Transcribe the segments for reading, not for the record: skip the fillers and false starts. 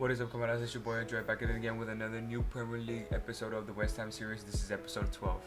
What is up, Camaradas? It's your boy ADROIIIT back at it again with another new Premier League episode of the West Ham series. This is episode 12.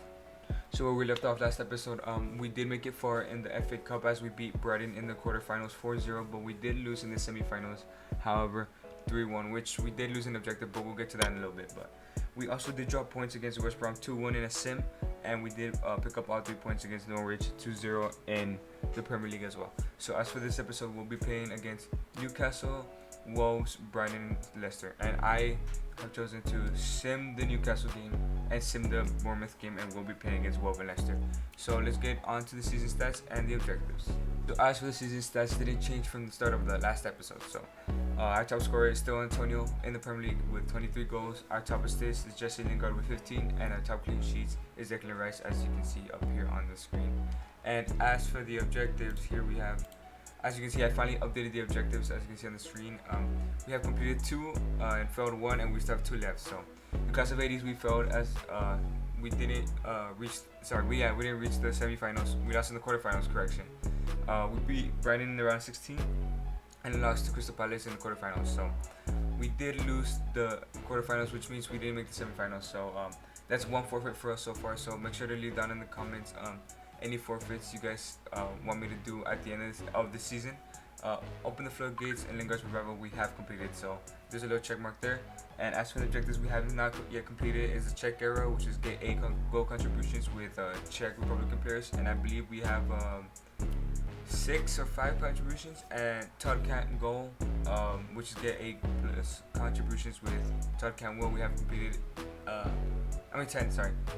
So where we left off last episode, we did make it far in the FA Cup as we beat Brighton in the quarterfinals 4-0, but we did lose in the semifinals, however, 3-1, which we did lose an objective, but we'll get to that in a little bit. But we also did drop points against West Brom 2-1 in a sim, and we did pick up all 3 points against Norwich 2-0 in the Premier League as well. So as for this episode, we'll be playing against Newcastle, Wolves, Brighton, Leicester, and I have chosen to sim the Newcastle game and sim the Bournemouth game, and we'll be playing against Wolves and Leicester. So let's get on to the season stats and the objectives. So as for the season stats, they didn't change from the start of the last episode. So our top scorer is still Antonio in the Premier League with 23 goals. Our top assists is Jesse Lingard with 15, and our top clean sheets is Declan Rice, as you can see up here on the screen. And as for the objectives, here we have, as you can see, I finally updated the objectives. As you can see on the screen, we have completed 2 and failed 1, and we still have 2 left. So in class of 80s, we failed as we didn't reach. We didn't reach the semifinals. We lost in the quarterfinals. Correction. We beat Brighton in the round 16 and lost to Crystal Palace in the quarterfinals. So we did lose the quarterfinals, which means we didn't make the semifinals. So that's 1 forfeit for us so far. So make sure to leave down in the comments any forfeits you guys want me to do at the end of the season. Open the floodgates and Lingard's revival we have completed, so there's a little check mark there. And as for the objectives we have not yet completed is the Czech era, which is get 8 goal contributions with Czech Republican players, and I believe we have 6 or 5 contributions, and Todd Cantwell, which is get 8 plus contributions with Todd Cantwell. We have completed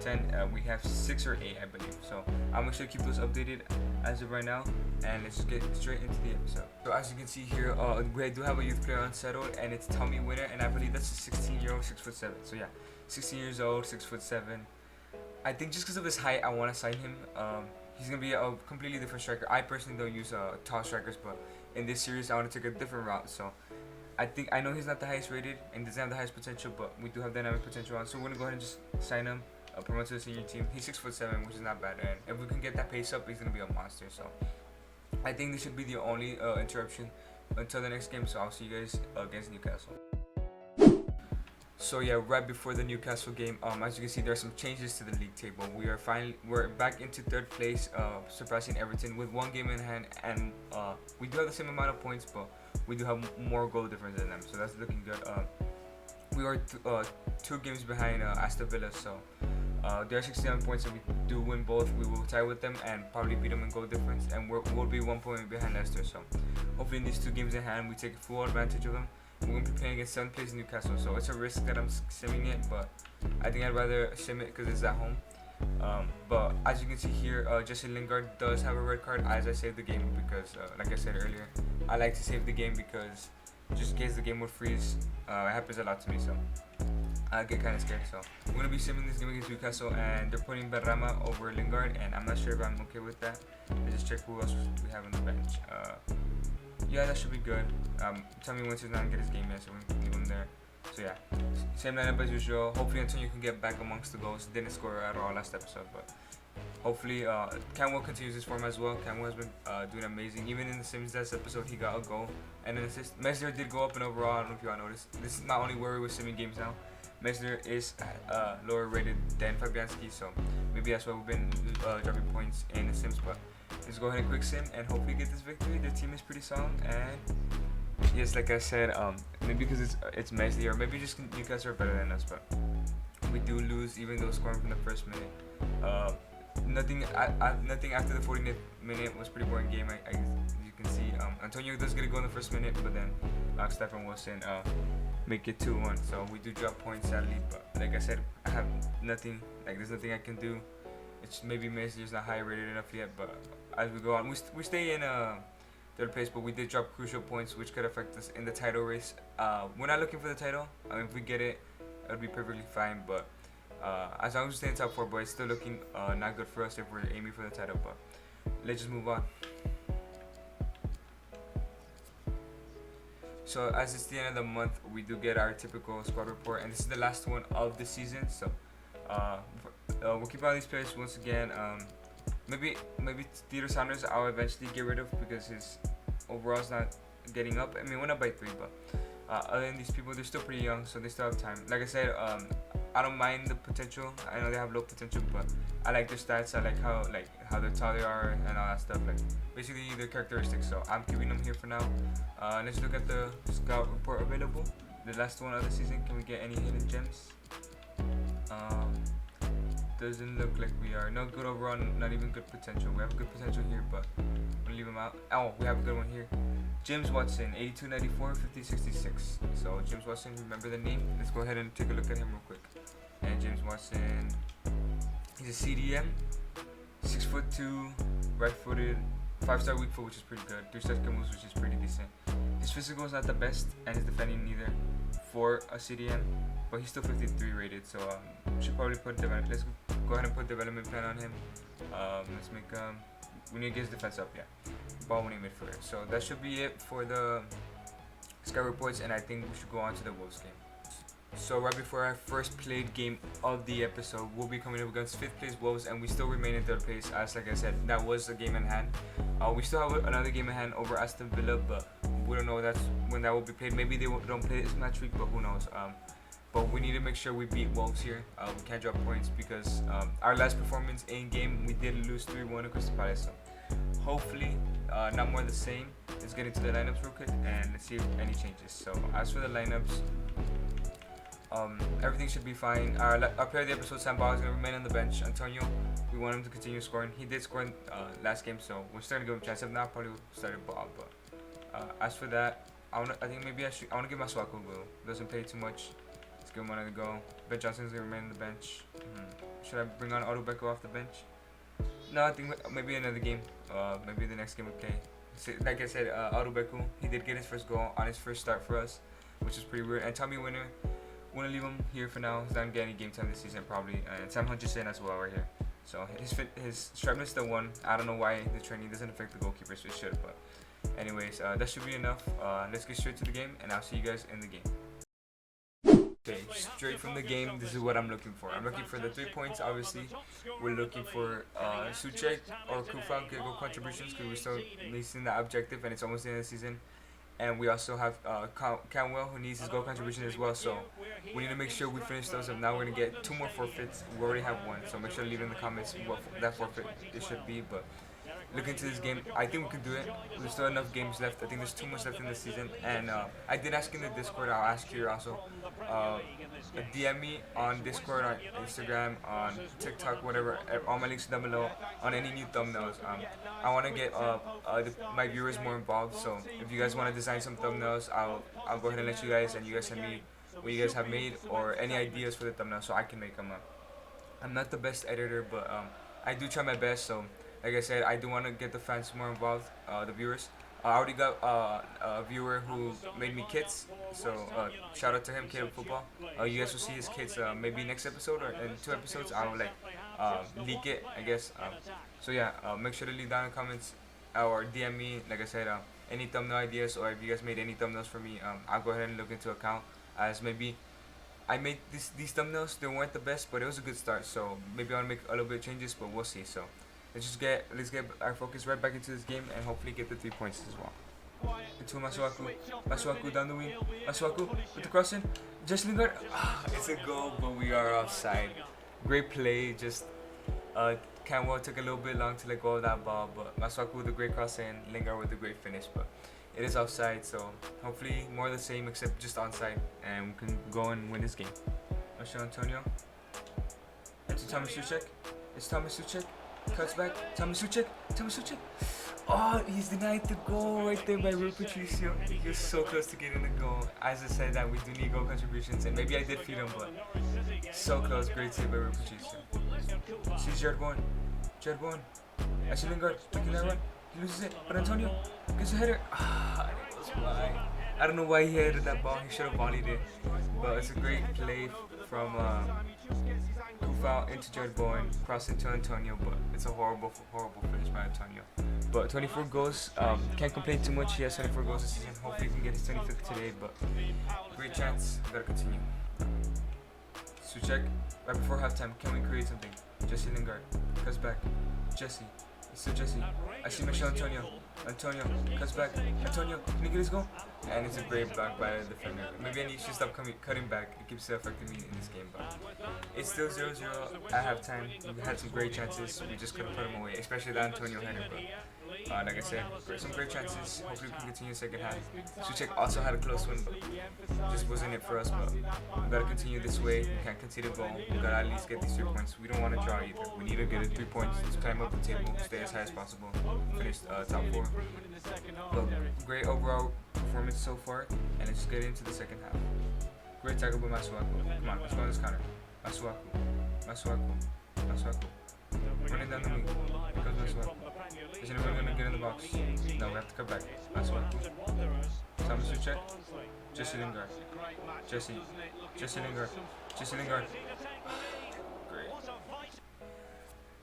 10. We have 6 or 8, I believe. So I'll make sure to keep those updated as of right now, and let's just get straight into the episode. So as you can see here, we do have a youth player unsettled, and it's Tommy Winner, and I believe that's a 16-year-old, 6'7". So yeah, 16 years old, 6'7". I think just because of his height, I want to sign him. He's gonna be a completely different striker. I personally don't use tall strikers, but in this series, I want to take a different route. So I know he's not the highest rated and doesn't have the highest potential, but we do have dynamic potential on. So we're gonna go ahead and just sign him, promote to the senior team. He's 6'7", which is not bad, and if we can get that pace up, he's gonna be a monster. So I think this should be the only interruption until the next game. So I'll see you guys against Newcastle. So yeah, right before the Newcastle game, as you can see, there are some changes to the league table. We're back into 3rd place, surpassing Everton with 1 game in hand, and we do have the same amount of points, but we do have more goal difference than them, so that's looking good. We are 2 games behind Aston Villa, so there are 67 points, and we do win both. We will tie with them and probably beat them in goal difference, and we'll be 1 point behind Leicester. So hopefully in these 2 games in hand, we take full advantage of them. We're going to be playing against 7th place Newcastle, so it's a risk that I'm simming it, but I think I'd rather sim it because it's at home. But as you can see here, Jesse Lingard does have a red card as I saved the game because, like I said earlier, I like to save the game because just in case the game would freeze, it happens a lot to me, so I get kind of scared. So I'm going to be simming this game against Newcastle, and they're putting Berrama over Lingard, and I'm not sure if I'm okay with that. Let's just check who else we have on the bench. Yeah, that should be good. Tommy Winter's not gonna get his game yet, so we can leave him there. So yeah, same lineup as usual. Hopefully Antonio can get back amongst the goals. Didn't score at all last episode, but hopefully Camwell continues his form as well. Camwell has been doing amazing. Even in the Sims Death episode, he got a goal and an assist. Mesler did go up in overall. I don't know if you all noticed. This is my only worry with simming games now. Mesler is lower rated than Fabianski, so maybe that's why we've been dropping points in the Sims, but let's go ahead and quick sim and hopefully get this victory. Their team is pretty solid, and yes, like I said, maybe because it's Messi, or maybe just Newcastle are better than us, but we do lose even though scoring from the first minute. Nothing after the 40th minute was pretty boring game. As you can see, Antonio does get a goal in the first minute, but then Stefan Wilson make it 2-1. So we do drop points sadly, but like I said, I have nothing. There's nothing I can do. It's maybe Messi is not high rated enough yet, but as we go on, we stay in 3rd place, but we did drop crucial points which could affect us in the title race. We're not looking for the title. If we get it, it would be perfectly fine, but as long as we stay in top 4, but it's still looking not good for us if we're aiming for the title. But let's just move on. So as it's the end of the month, we do get our typical squad report, and this is the last one of the season. So we'll keep all these players once again. Maybe Theodore Saunders I'll eventually get rid of because his overall's not getting up. I mean, we're not by 3, but Other than these people, they're still pretty young, so they still have time. Like I said, I don't mind the potential. I know they have low potential, but I like their stats. I like how they're tall they are and all that stuff. Like basically their characteristics. So I'm keeping them here for now. Let's look at the scout report available. The last one of the season. Can we get any hidden gems? Doesn't look like we are. No good overall, not even good potential. We have good potential here, but I'm gonna leave them out. Oh, we have a good one here. James Watson, 82-94, 50-66. So James Watson, remember the name? Let's go ahead and take a look at him real quick. And James Watson, he's a CDM, 6'2", right-footed, 5-star weak foot, which is pretty good. 3-star skill moves, which is pretty decent. His physical is not the best, and his defending neither for a CDM, but he's still 53 rated. So we should probably put let's go ahead and put development plan on him. Let's make we need to get his defense up, yeah. Ball winning midfielder. So that should be it for the scout reports, and I think we should go on to the Wolves game. So right before our first played game of the episode, we'll be coming up against 5th place Wolves, and we still remain in 3rd place. As like I said, that was the game in hand. We still have another game in hand over Aston Villa, but we don't know when that will be played. Maybe they don't play this match week, but who knows. But we need to make sure we beat Wolves here. We can't drop points because our last performance in game, we did lose 3-1 to Crystal Palace. So hopefully not more the same. Let's get into the lineups real quick and let's see if any changes. So as for the lineups, everything should be fine. Our player of the episode, Sam Ball, is going to remain on the bench. Antonio, we want him to continue scoring. He did score in last game, so we're starting to give him a chance. If not, probably started Ball. But as for that, I want to give Masuaku a go. Doesn't pay too much. Let's give him another go. Ben Johnson's going to remain on the bench. Should I bring on Otto Becco off the bench? No, I think maybe another game. Maybe the next game we play. So, like I said, Otto Becco, he did get his first goal on his first start for us, which is pretty weird. And Tommy Winner, we're going to leave him here for now. He's not getting any game time this season probably. And Sam Hutchinson as well right here. So his sharpness still won. I don't know why the training doesn't affect the goalkeepers. It should, but anyways, that should be enough. Let's get straight to the game, and I'll see you guys in the game. Okay, straight from the game, this is what I'm looking for. I'm looking for the 3 points, obviously. We're looking for Suchek or Kufa get goal contributions because we're still missing that objective and it's almost the end of the season. And we also have Canwell who needs his goal contribution as well. So we need to make sure we finish those up. Now we're going to get 2 more forfeits. We already have 1. So make sure to leave in the comments what that forfeit it should be. But looking to this game, I think we can do it. There's still enough games left. I think there's 2 more left in the season. And I did ask in the Discord. I'll ask here also. DM me on Discord, on Instagram, on TikTok, whatever. All my links down below on any new thumbnails. I want to get my viewers more involved. So if you guys want to design some thumbnails, I'll go ahead and let you guys, and you guys send me what you guys have made or any ideas for the thumbnail so I can make them. I'm not the best editor, but I do try my best. So like I said, I do want to get the fans more involved, the viewers. I already got a viewer who made me kits, so shout out to him, Kid of Football. You guys will see his kits maybe next episode or in 2 episodes. I will leak it, I guess. So yeah, make sure to leave down in the comments or DM me, like I said, any thumbnail ideas, or if you guys made any thumbnails for me, I'll go ahead and look into account, as maybe I made these thumbnails. They weren't the best, but it was a good start. So maybe I'll make a little bit of changes, but we'll see. So let's get our focus right back into this game and hopefully get the 3 points as well. Into Masuaku down the wing. Masuaku with the crossing. Just Lingard. It's a goal, but we are offside. Great play. Just Canwell took a little bit long to let go of that ball, but Masuaku with a great crossing, Lingard with a great finish. But it is offside, so hopefully more of the same except just onside, and we can go and win this game. Marshall Antonio. Into Thomas Suchek. It's Thomas Suchek. Cuts back. Thomas Suchek. Oh, he's denied the goal right there by Rui Patricio. He was so close to getting the goal. As I said that we do need goal contributions, and maybe I did feed him, but so close. Great save by Rui Patricio. Sees Jared Bowen. Actually Lingard taking that run. He loses it, but Antonio gets a header. It goes wide. I don't know why he headed that ball. He should have volleyed it, but it's a great play from Kufa into Jared Bowen, cross into Antonio, but it's a horrible finish by Antonio. But 24 goals, can't complain too much. He has 24 goals this season. Hopefully he can get his 25th today, but great chance. Gotta continue. Suchek, right before halftime, can we create something? Jesse Lingard, cuts back. Jesse, It's still Jesse. I see Michelle Antonio. Antonio cuts back. Antonio, can you get his goal? And it's a great block by the defender. Maybe I need to stop cutting back. It keeps affecting me in this game, but it's still 0-0 at halftime. We had some great chances. We just couldn't put them away, especially the Antonio header. But like I said, some great chances. Hopefully we can continue the second half. Suchek also had a close one, but just wasn't it for us. But we gotta continue this way. We can't concede a goal. We gotta at least get these 3 points. We don't want to draw either. We need to get 3 points to climb up the table, stay as high as possible, finish top 4. But great overall performance so far, and let's get into the second half. Great tackle by Masuaku. Come on, let's go on this counter. Masuaku. Running down the wing. Here comes Masuaku. Is anyone gonna get in the box? No, we have to cut back. Masuaku. Thomas Suchek. Jesse Lingard. Jesse Lingard. Great.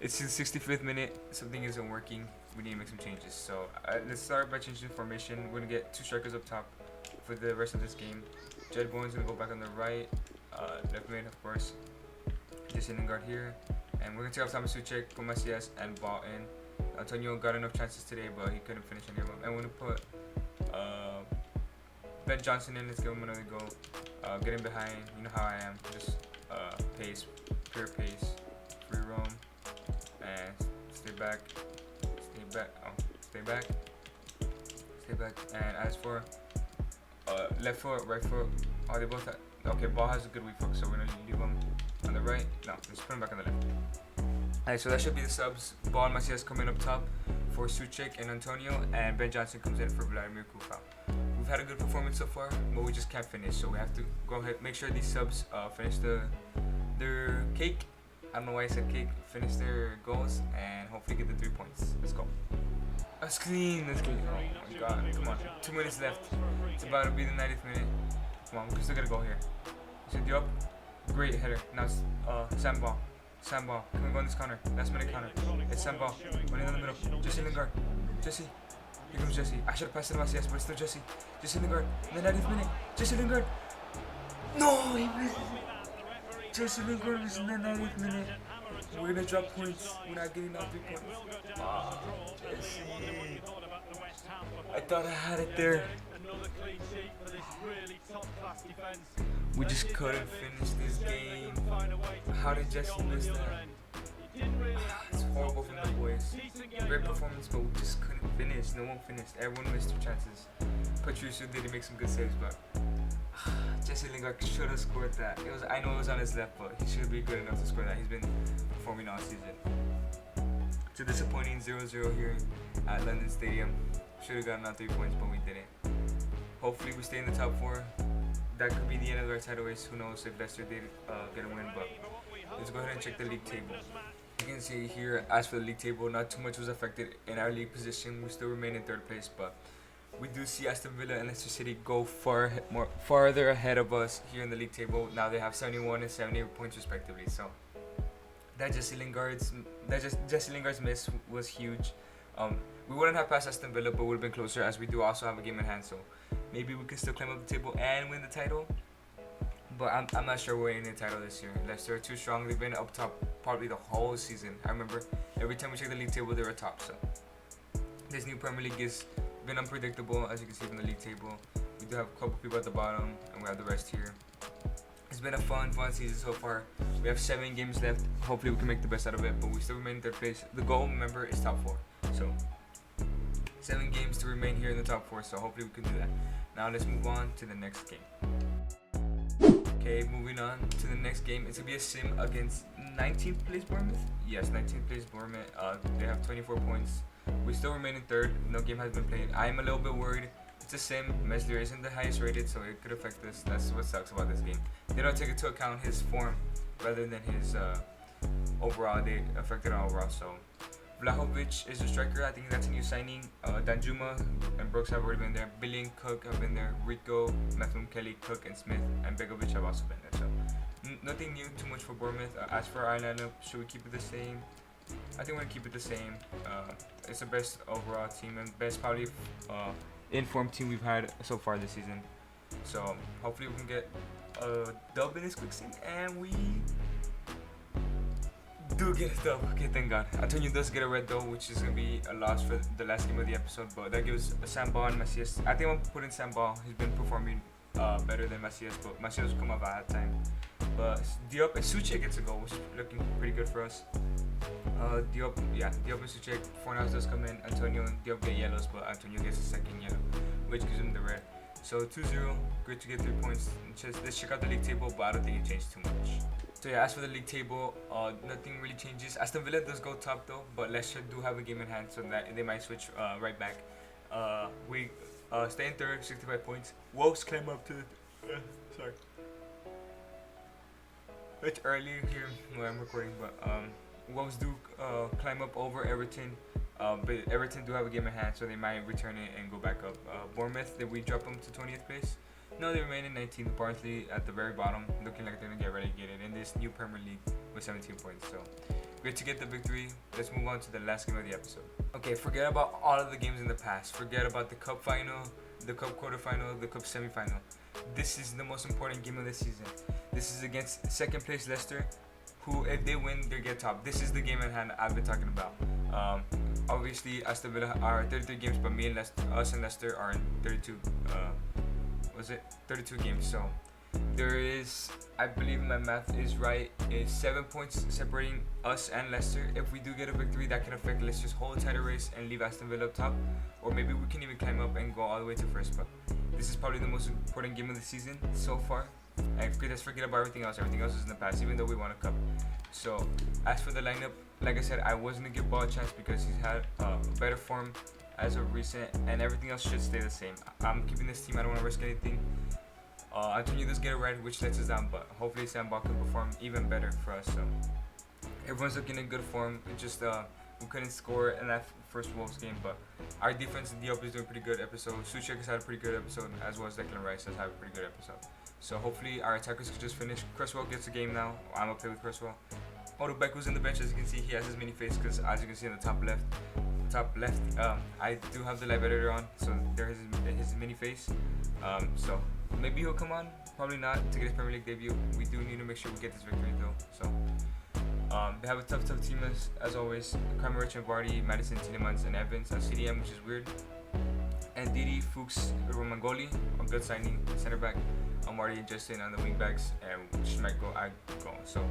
It's the 65th minute. Something isn't working. We need to make some changes. So let's start by changing formation. We're gonna get 2 strikers up top for the rest of this game. Jed Bowen's gonna go back on the right. Left mid, of course. Jesse Lingard here. And we're gonna take off Thomas Suchek, put Macias and ball in. Antonio got enough chances today, but he couldn't finish any of them. And we're gonna put Ben Johnson in. Let's give him another go. Get him behind. You know how I am. Just pace, pure pace, free roam, and stay back. And as for left foot, right foot, oh, they both have, okay, ball has a good weak foot, so we're gonna leave him on the right. No, let's put him back on the left. Alright, so that should be the subs. Ball and Macias coming up top for Suchek and Antonio, and Ben Johnson comes in for Vladimir Kufa. We've had a good performance so far, but we just can't finish, so we have to go ahead, make sure these subs finish their cake. I don't know why I said cake. Finish their goals and hopefully get the 3 points. Let's go. That's clean. Oh my god. Come on. 2 minutes left. It's about to be the 90th minute. Come on, we still gotta go here. You said Diop. Great header. Now it's Sambal. Can we go on this counter? Last minute counter. It's Sambal. Running down the middle. Jesse Lingard. Jesse. Here comes Jesse. I should have passed it to Macias, but it's still Jesse. Jesse Lingard. In the 90th minute. Jesse Lingard. No, he missed. Jesse Lingard is in the 90th minute. We're gonna drop points. We're not getting out 3 points. Jesse. I thought I had it there. We just couldn't finish this game. How did Jesse miss that? It's horrible from the boys. Great performance, but we just couldn't finish. No one finished. Everyone missed 2 chances. Patricio did make some good saves, but Jesse Lingard should have scored that. I know it was on his left, but he should be good enough to score that. He's been performing all season. It's a disappointing 0-0 here at London Stadium. Should have gotten out 3 points, but we didn't. Hopefully we stay in the top 4. That could be the end of our title race. Who knows if Leicester did get a win, but let's go ahead and check the league table. You can see here, as for the league table, not too much was affected in our league position. We still remain in 3rd place, but we do see Aston Villa and Leicester City go farther ahead of us here in the league table. Now they have 71 and 78 points respectively. So that Jesse Lingard's miss was huge. We wouldn't have passed Aston Villa, but would have been closer, as we do also have a game in hand. So maybe we can still climb up the table and win the title. But I'm not sure we're winning the title this year. Leicester are too strong. They've been up top probably the whole season. I remember every time we check the league table, they were top. So this new Premier League has been unpredictable, as you can see from the league table. We do have a couple people at the bottom, and we have the rest here. It's been a fun season so far. We have 7 games left. Hopefully we can make the best out of it, but we still remain in 3rd place. The goal, remember, is top 4. So 7 games to remain here in the top 4, so hopefully we can do that. Now let's move on to the next game. Okay, moving on to the next game. It's going to be a sim against 19th place Bournemouth. Yes, 19th place Bournemouth. They have 24 points. We still remain in 3rd. No game has been played. I'm a little bit worried. It's a sim. Meslier isn't the highest rated, so it could affect us. That's what sucks about this game. They don't take into account his form rather than his overall. They affected our overall. So Vlahovic is a striker. I think that's a new signing. Danjuma and Brooks have already been there. Billy and Cook have been there. Rico, Metham, Kelly, Cook, and Smith, and Begovic have also been there. So nothing new, too much for Bournemouth. As for our lineup, should we keep it the same? I think we're going to keep it the same. It's the best overall team and best probably informed team we've had so far this season. So hopefully we can get a dub in this quick sim and we do get a dub. Okay, thank God. Antonio does get a red though, which is gonna be a loss for the last game of the episode. But that gives Samba and Macias. I think I'm gonna put in Samba. He's been performing better than Macias, but Macias will come up at halftime. But Diop and Suche gets a goal, which is looking pretty good for us. Diop and Suche, Fornals does come in. Antonio and Diop get yellows, but Antonio gets a second yellow, which gives him the red. So 2-0, great to get 3 points. Let's check out the league table, but I don't think it changed too much. So yeah, as for the league table, nothing really changes. Aston Villa does go top though, but Leicester do have a game in hand, so that they might switch right back. We stay in third, 65 points. Wolves climb up to the, sorry. It's early here where I'm recording, but Wolves do climb up over Everton. But Everton do have a game in hand, so they might return it and go back up. Bournemouth, did we drop them to 20th place? No, they remain in 19th. Barnsley at the very bottom, looking like they're gonna get relegated in this new Premier League with 17 points. So great to get the victory. Let's move on to the last game of the episode. Okay, forget about all of the games in the past. Forget about the cup final, the cup quarterfinal, the cup semi-final. This is the most important game of the season. This is against second place Leicester, who, if they win, they get top. This is the game in hand I've been talking about. Obviously, Aston Villa are 33 games, but us and Leicester are in 32. 32 games. So there is, I believe my math is right, is 7 points separating us and Leicester. If we do get a victory, that can affect Leicester's whole title race and leave Aston Villa up top, or maybe we can even climb up and go all the way to first. But this is probably the most important game of the season so far. And let's forget about everything else. Everything else is in the past, even though we won a cup. So as for the lineup, like I said, I was gonna give Ball a chance because he's had better form as of recent, and everything else should stay the same. I'm keeping this team. I don't want to risk anything. Antonio does get a red, which lets us down, but hopefully Samba can perform even better for us. So everyone's looking in good form. It's just we couldn't score in that first Wolves game, but our defense, Diop is doing pretty good episode. Suchek has had a pretty good episode, as well as Declan Rice has had a pretty good episode. So hopefully our attackers can just finish. Cresswell gets a game now. I'm okay with Cresswell. Odubeku's in the bench. As you can see, he has his mini face because, as you can see in the top left, I do have the live editor on, so there's his mini face. So maybe he'll come on, probably not to get his Premier League debut. We do need to make sure we get this victory though. So they have a tough team as always. Camaradas, Vardy, Madison, Tielemans, and Evans on CDM, which is weird. And Didi, Fuchs, Romangoli, a good signing, center back. Marty and Justin on the wing backs, and Schmeichel, I go. So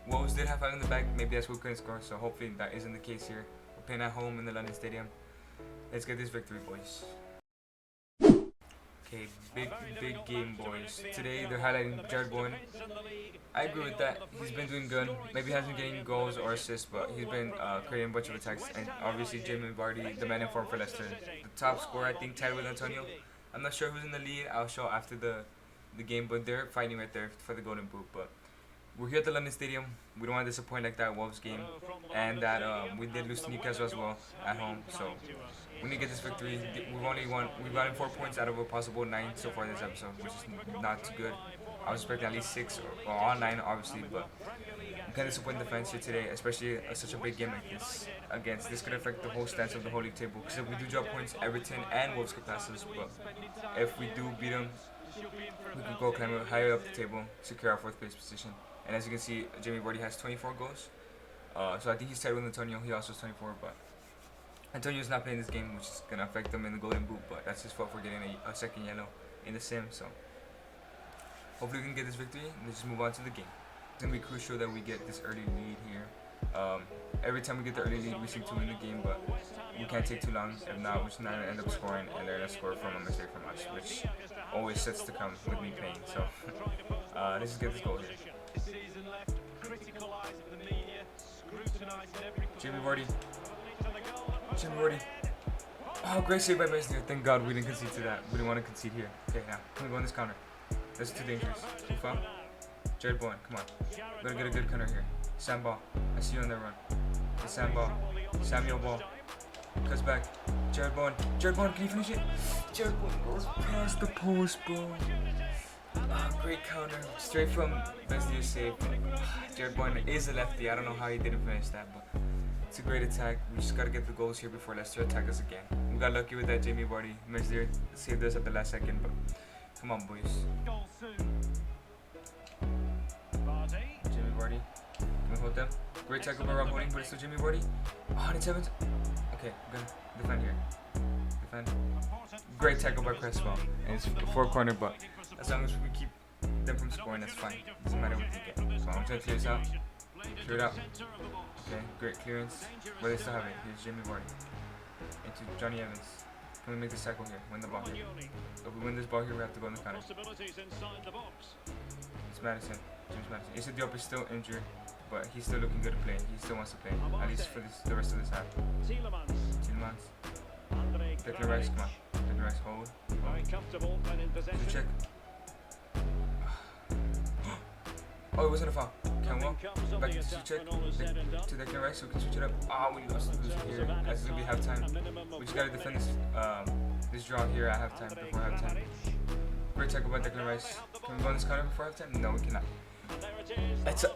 Wolves did have 5 in the back. Maybe that's why we couldn't score. So hopefully that isn't the case here. We're playing at home in the London Stadium. Let's get this victory, boys. Okay, big game, boys. Today they're highlighting Jared Bowen. I agree with that. He's been doing good. Maybe he hasn't getting goals or assists, but he's been creating a bunch of attacks. And obviously Jamie Vardy, the man in form for Leicester, the top scorer, I think, tied with Antonio. I'm not sure who's in the lead. I'll show after the game, but they're fighting right there for the golden boot. But we're here at the London Stadium. We don't want to disappoint like that Wolves game, and that we did lose to Newcastle as well at home. So we need to get this victory. We've gotten 4 points out of a possible 9 so far this episode, which is not too good. I was expecting at least 6 or all 9, obviously, but I'm kind of disappointed in the fans here today, especially such a big game like this. This could affect the whole stance of the whole league table, because if we do drop points, Everton and Wolves could pass us, but if we do beat them, we can go climb higher up the table, secure our 4th place position. And as you can see, Jamie Vardy has 24 goals. So I think he's tied with Antonio. He also has 24, but Antonio's not playing this game, which is going to affect him in the golden boot, but that's his fault for getting a second yellow in the sim. So hopefully we can get this victory and let's just move on to the game. It's going to be crucial that we get this early lead here. Every time we get the early lead, we seem to win the game, but we can't take too long. If not, we're just not going to end up scoring, and they're going to score from a mistake from us, which always sets to come with me playing. So let's just get this goal here. Jamie Vardy. Oh, great save by Meslier. Thank God we didn't concede to that. We didn't want to concede here. Okay, now, can we go on this counter? That's too dangerous. Fifa. Jared Bowen, come on. We're going to get a good counter here. Sam Ball. I see you on that run. It's Sam Ball. Samuel Ball. Cuts back. Jared Bowen, can you finish it? Jared Bowen goes past the post, bro. Great counter. Straight from Meslier's save. Jared Bowen is a lefty. I don't know how he didn't finish that, but it's a great attack. We just got to get the goals here before Leicester attack us again. We got lucky with that Jamie Vardy. Meslier saved us at the last second, but come on, boys. Jamie Vardy. Can we hold them? Great tackle by Rob Holding, but it's still Jimmy Vardy. 107. Okay, I'm gonna defend here. Defend. Great tackle by Cresswell. And it's 4-corner, but as long as we keep them from scoring, that's fine. Doesn't matter what they get. So I'm gonna clear this out. Clear it out. Okay, great clearance. But they still have it. Here's Jimmy Vardy. Into Johnny Evans. Can we make this tackle here? Win the ball here. If we win this ball here, we have to go in the counter. It's Madison. James Madison. Issa Diop is still injured, but he's still looking good to play. He still wants to play, at least for the rest of this half. Tielemans. Declan Rice, come on. Declan Rice, hold. Check. Oh, it wasn't a foul. Canwell, back to check. To Declan Rice, so we can switch it up. We lost the here. As it's gonna be halftime. We just gotta defend this draw here at halftime, before halftime. Great tackle by Declan Rice. Can we go on this counter before halftime? No, we cannot. It's a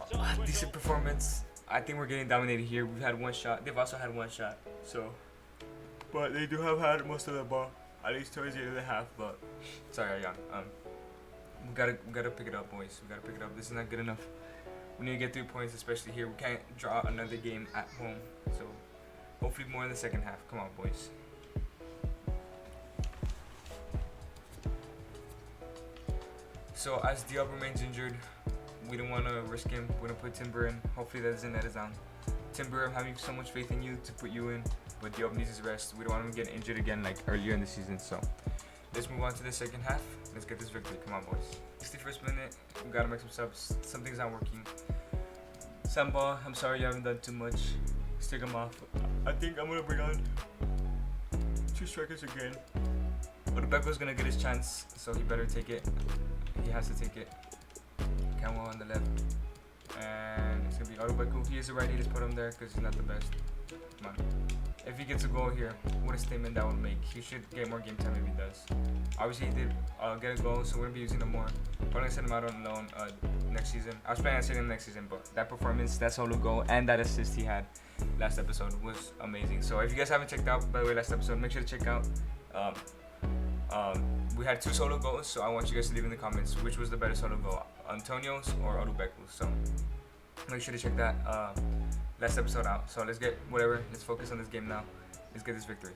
decent performance. I think we're getting dominated here. We've had one shot. They've also had one shot. So, but they do have had most of the ball, at least towards the end of the half. But sorry, Jan. We gotta pick it up, boys. We gotta pick it up. This is not good enough. We need to get 3 points, especially here. We can't draw another game at home. So hopefully more in the second half. Come on, boys. So as Diop remains injured, we don't want to risk him. We're gonna put Timber in. Hopefully that doesn't let us down. Timber, I'm having so much faith in you to put you in, but Diop needs his rest. We don't want him to get injured again like earlier in the season. So let's move on to the second half. Let's get this victory. Come on, boys. 61st minute. We gotta make some subs. Something's not working. Samba, I'm sorry you haven't done too much. Stick him off. I think I'm gonna bring on 2 strikers again. Odubeko's gonna get his chance, so he better take it. He has to take it. Camwell on the left. And it's gonna be Odubeku. He is a righty. Let's put him there because he's not the best. Come on. If he gets a goal here, what a statement that would make. He should get more game time if he does. Obviously, he did get a goal, so we're going to be using him more. We're going to send him out on loan next season. I was planning on sending him next season, but that performance, that solo goal, and that assist he had last episode was amazing. So if you guys haven't checked out, by the way, last episode, make sure to check out. We had 2 solo goals, so I want you guys to leave in the comments which was the better solo goal, Antonio's or Odubeku's. So make sure to check that last episode out. So let's get whatever. Let's focus on this game now. Let's get this victory.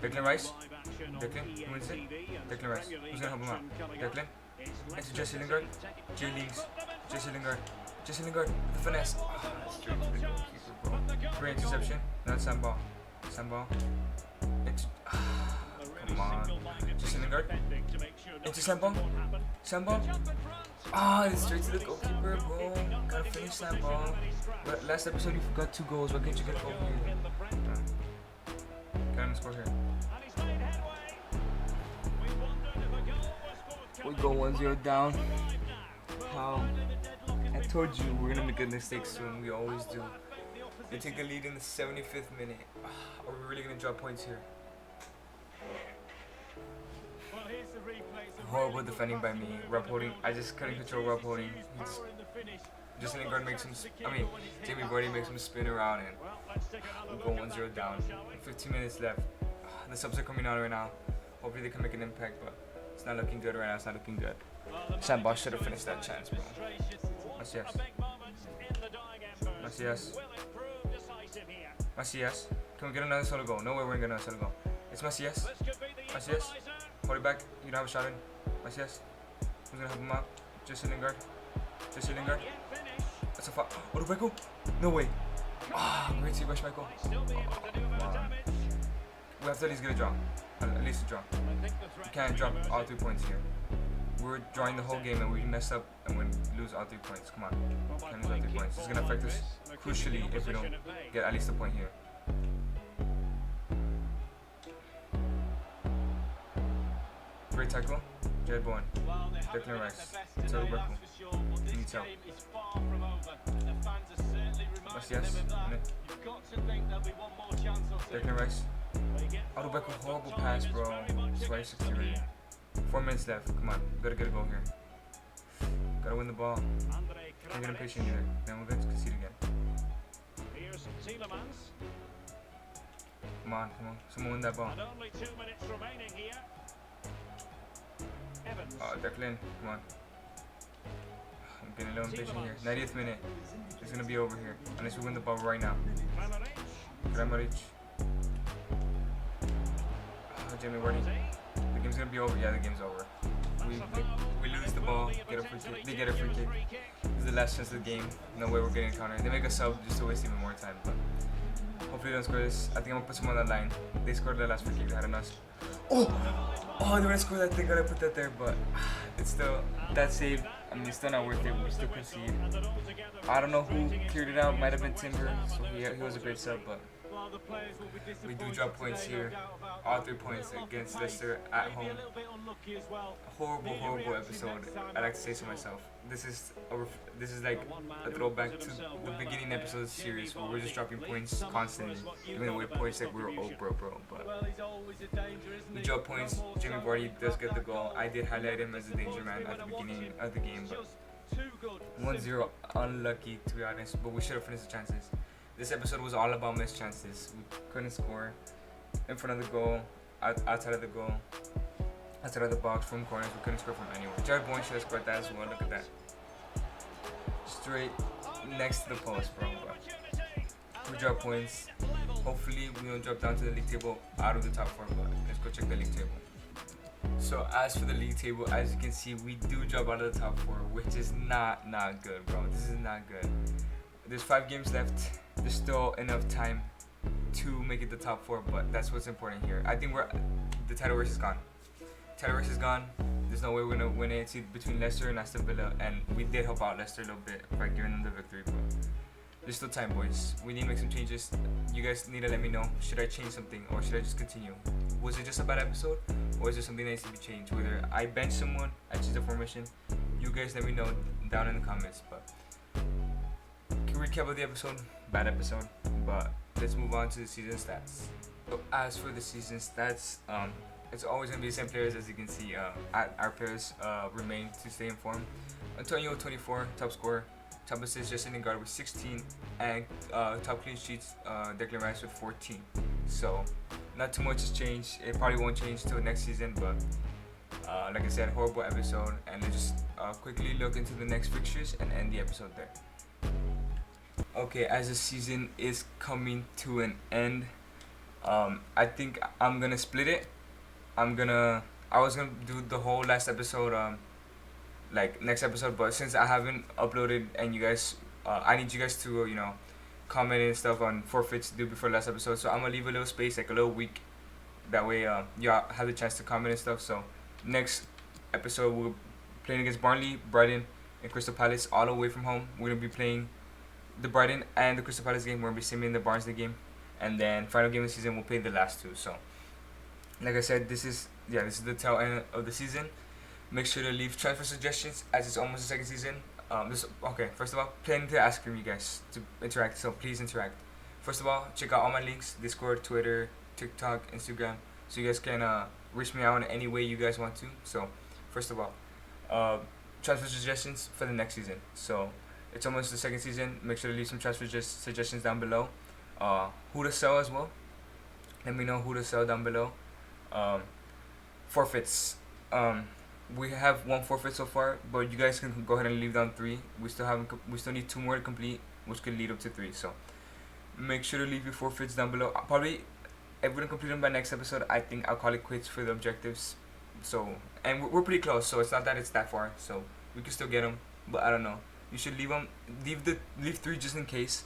Declan Rice. Declan, who wins it? Declan Rice. Who's gonna help him out? Declan. Into Jesse Lingard. Jesse Lingard. Jesse Lingard with the finesse. Straight to the goalkeeper, bro. Great interception. Now it's Samba. Samba. Come on. Jesse Lingard. Into Samba. Samba. It's straight to the goalkeeper, bro. Gotta finish that ball. But last episode you got 2 goals. Why can't you get a goal here? Can I score here? We go 1-0 down. How? I told you we're gonna make a mistake soon. We always do. They take the lead in the 75th minute. Are we really gonna drop points here? Horrible defending by me. Rob Holding. I just couldn't control Rob Holding. Just Lingard makes him. Jamie Vardy makes him spin around and we go 1-0 down. 15 minutes left. The subs are coming out right now. Hopefully they can make an impact, but it's not looking good right now. It's not looking good. Samba should have finished that chance, bro. Macias. Macias. Macias. Can we get another solo goal? No way we're gonna get another solo goal. It's Macias. Macias. Hold it back. You don't have a shot in. Macias. Who's gonna help him out? Jesse Lingard. Jesse Lingard. That's a foul. Odubeku? No way. Great save by Schmeichel. We have to at least get a draw. At least a draw. We can't drop all 3 points here. We're drawing the whole game and we mess up and we lose all 3 points. Come on. Can't lose all 3 points. It's gonna affect us crucially if we don't get at least a point here. Great tackle. Jared Bowen. Declan Rice. Taro Beku. He needs help. Macias. Declan Rice. Odubeku, horrible pass, bro. That's why he's 60 already. 4 minutes left. Come on. We gotta get a goal here. Gotta win the ball. Can't get impatient either. Then we're going to concede again. Come on, come on. Someone win that ball. Declan. Come on. I'm getting a little impatient here. 90th minute. It's gonna be over here unless we win the ball right now. Camaradas. Jamie Vardy. The game's gonna be over. Yeah, the game's over. We lose the ball. Get a free kick. They get a free kick. This is the last chance of the game. No way we're getting a counter. They make a sub just to waste even more time. But hopefully they don't score this. I think I'm gonna put someone on that line. They scored the last free kick. They had a us. Oh, they were gonna score that. They gotta put that there, but it's still that save. I mean, it's still not worth it. We still concede. I don't know who cleared it out. Might have been Timber. So he was a great sub, but we do drop points here. All 3 points against Leicester at home. Horrible episode. I like to say so myself. This is like a throwback to the beginning episode of the series where we're just dropping points constantly, even though we points like we were bro. But we drop points. Jamie Vardy does get the goal. I did highlight him as a danger man at the beginning of the game, but 1-0, unlucky to be honest. But we should have finished the chances. This episode was all about missed chances. We couldn't score in front of the goal, outside of the goal, outside of the box, from corners. We couldn't score from anywhere. Jared Bowen should have scored that as well. Look at that. Straight next to the post, bro. We drop points. Hopefully, we don't drop down to the league table out of the top 4, but let's go check the league table. So, as for the league table, as you can see, we do drop out of the top 4, which is not good, bro. This is not good. There's 5 games left. There's still enough time to make it the top 4, but that's what's important here. I think the title race is gone. Title race is gone. There's no way we're gonna win it. It's between Leicester and Aston Villa, and we did help out Leicester a little bit by giving them the victory, but there's still time, boys. We need to make some changes. You guys need to let me know. Should I change something or should I just continue? Was it just a bad episode, or is there something that needs to be changed? Whether I bench someone, I change the formation. You guys let me know down in the comments. But recap of the episode, bad episode, but let's move on to the season stats. So as for the season stats, it's always going to be the same players. As you can see, our players remain to stay in form. Antonio 24, top scorer, top assists Justin Lingard with 16, and top clean sheets Declan Rice with 14. So not too much has changed. It probably won't change till next season, but like I said, horrible episode, and let's just quickly look into the next fixtures and end the episode there. Okay, as the season is coming to an end, I think I'm gonna split it. I was gonna do the whole last episode, like next episode, but since I haven't uploaded and you guys, I need you guys to, comment and stuff on forfeits to do before last episode. So I'm gonna leave a little space, like a little week. That way, you have the chance to comment and stuff. So next episode, we're playing against Burnley, Brighton, and Crystal Palace, all away from home. We're gonna be playing the Brighton and the Crystal Palace game. We're gonna be simming the Barnsley game, and then final game of the season we'll play the last 2. So, like I said, this is the tail end of the season. Make sure to leave transfer suggestions as it's almost the second season. First of all, planning to ask from you guys to interact. So please interact. First of all, check out all my links: Discord, Twitter, TikTok, Instagram, so you guys can reach me out in any way you guys want to. So, first of all, transfer suggestions for the next season. So. It's almost the second season. Make sure to leave some transfer suggestions down below. Who to sell as well. Let me know who to sell down below. Forfeits. We have 1 forfeit so far, but you guys can go ahead and leave down 3. We still need 2 more to complete, which could lead up to 3. So make sure to leave your forfeits down below. Probably if we don't complete them by next episode, I think I'll call it quits for the objectives. So, and we're pretty close, so it's not that it's that far. So we can still get them, but I don't know. You should leave 3 just in case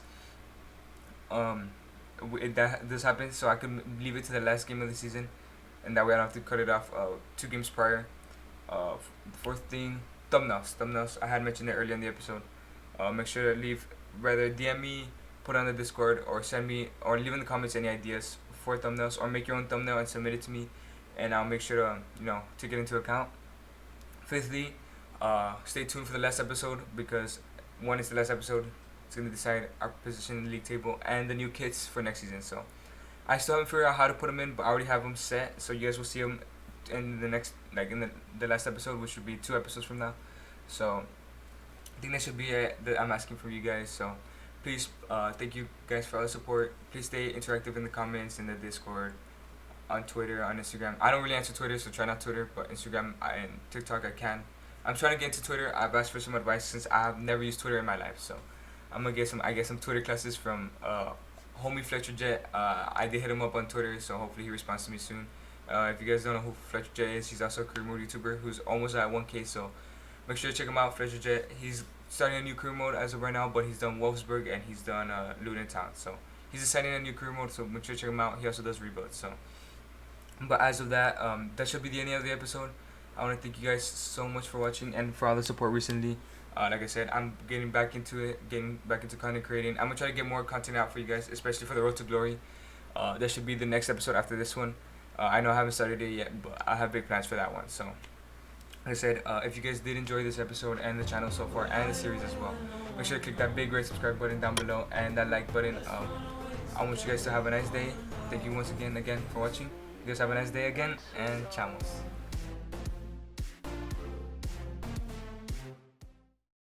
this happens, so I can leave it to the last game of the season, and that way I don't have to cut it off 2 games prior. The fourth thing, thumbnails. I had mentioned it earlier in the episode. Make sure to rather DM me, put on the Discord, or send me, or leave in the comments any ideas for thumbnails, or make your own thumbnail and submit it to me, and I'll make sure to take it into account. Fifthly, stay tuned for the last episode, because when it's the last episode, it's going to decide our position in the league table and the new kits for next season. So I still haven't figured out how to put them in, but I already have them set, so you guys will see them in the next, in the last episode, which should be 2 episodes from now. So I think that should be it that I'm asking from you guys. So please, thank you guys for all the support. Please stay interactive in the comments, in the Discord, on Twitter, on Instagram. I don't really answer Twitter, so try not Twitter, but Instagram and TikTok I can. I'm trying to get into Twitter. I've asked for some advice since I have never used Twitter in my life. So I'm gonna get some Twitter classes from homie Fletcher Jet. I did hit him up on Twitter, so hopefully he responds to me soon. If you guys don't know who Fletcher Jet is, he's also a career mode YouTuber who's almost at 1K. So make sure to check him out, Fletcher Jet. He's starting a new career mode as of right now, but he's done Wolfsburg and he's done Luton Town. So he's starting a new career mode. So make sure to check him out. He also does rebuilds. So, but as of that, that should be the end of the episode. I want to thank you guys so much for watching and for all the support recently. Like I said, I'm getting back into it, getting back into content creating. I'm gonna try to get more content out for you guys, especially for the Road to Glory. That should be the next episode after this one. I know I haven't started it yet, but I have big plans for that one. So, like I said, if you guys did enjoy this episode and the channel so far and the series as well, make sure to click that big red subscribe button down below and that like button. I want you guys to have a nice day. Thank you once again for watching. You guys have a nice day again, and chamos.